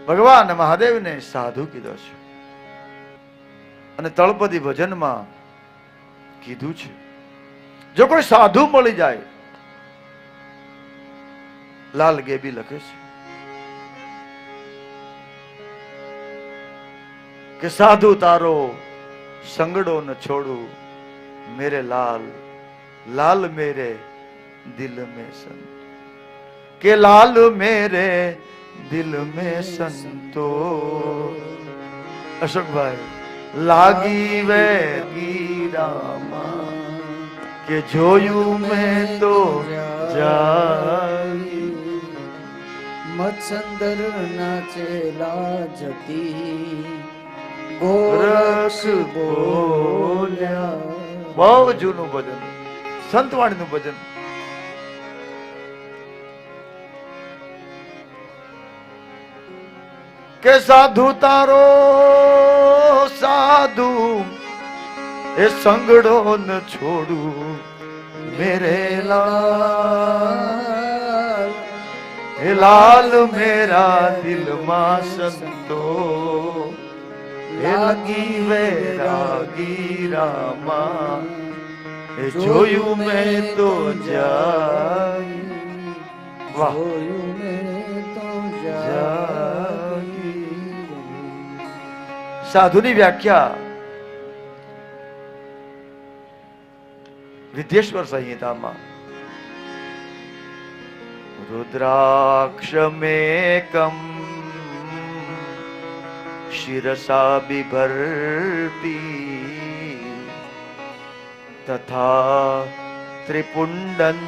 ભગવાન મહાદેવને સાધુ કીધો છે અને તળપદી ભજનમાં કીધું છે જો કોઈ સાધુ મળી જાય, લાલ ગેબી લખે છે કે સાધુ તારો સંગડો ન છોડું મેરે લાલ, લાલ મેરે દિલ में संत, के लाल मेरे दिल में संतो। अशोक भाई लागी वेगी रामा के जोयू में तो जागी, मत्संदर नाचेला जती ગોરક્ષ બોલ્યા. બહુ જૂનું ભજન, સંતવાણીનું ભજન. કે સાધુ તારો સાધુ એ સંગડો ન છોડું મેરે લાલ, એ લાલ મેરા દિલમાં સંતો, લાગી વૈરાગી રામા એ જોયું મેં તો જાગી. વાહ, જોયું મેં તો જાગી. સાધુની વ્યાખ્યા વિદ્યેશ્વર સંહિતામાં रुद्राक्षमेकं शिरसा बिभर्ति तथा त्रिपुंडं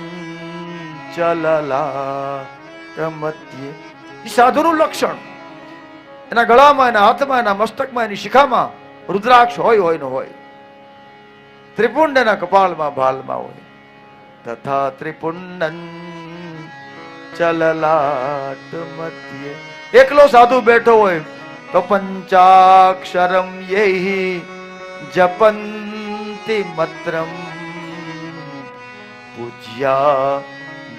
चललाटमध्य. સાધુનું લક્ષણ એના ગળામાં, એના હાથમાં, એના મસ્તકમાં, એની શિખામાં રુદ્રાક્ષ હોય ન હોય, ત્રિપુંડ એના કપાળમાં ભાલમાં હોય. તથા ત્રિપુંડં ચલલાટ મધ્ય. એકલો સાધુ બેઠો હોય તો પંચાક્ષરમ યેહિ જપંતિ મત્રમ પૂજ્યા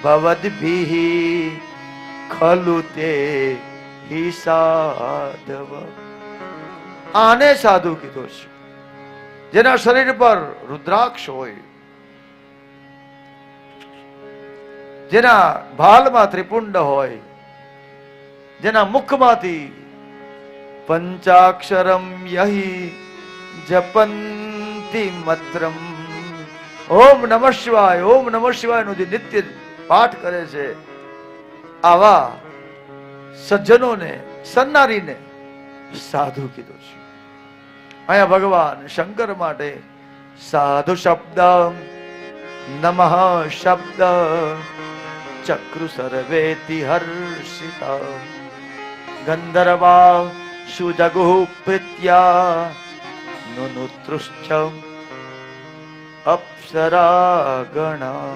ભવદ્ભિઃ ખલુ તે હિ સાધવ. આને સાધુ કીધો છે જેના શરીર પર રુદ્રાક્ષ હોય, જેના ભાલમાં ત્રિપુંડ હોય, જેના મુખમાંથી પંચાક્ષરમ યહિ જપંતિ મત્રમ, ઓમ નમઃ શિવાય, ઓમ નમઃ શિવાય નું જે નિત્ય પાઠ કરે છે, આવા સજ્જનોને, સન્નારીને સાધુ કીધું છે. અહીંયા ભગવાન શંકર માટે સાધુ શબ્દ, નમઃ શબ્દ ચક્રુ સર્વેતિ હર્ષિતા, ગંધર્વા સુજગુઃ પ્રીત્યા નુનુતૃશ્ચ અપ્સરા ગણા.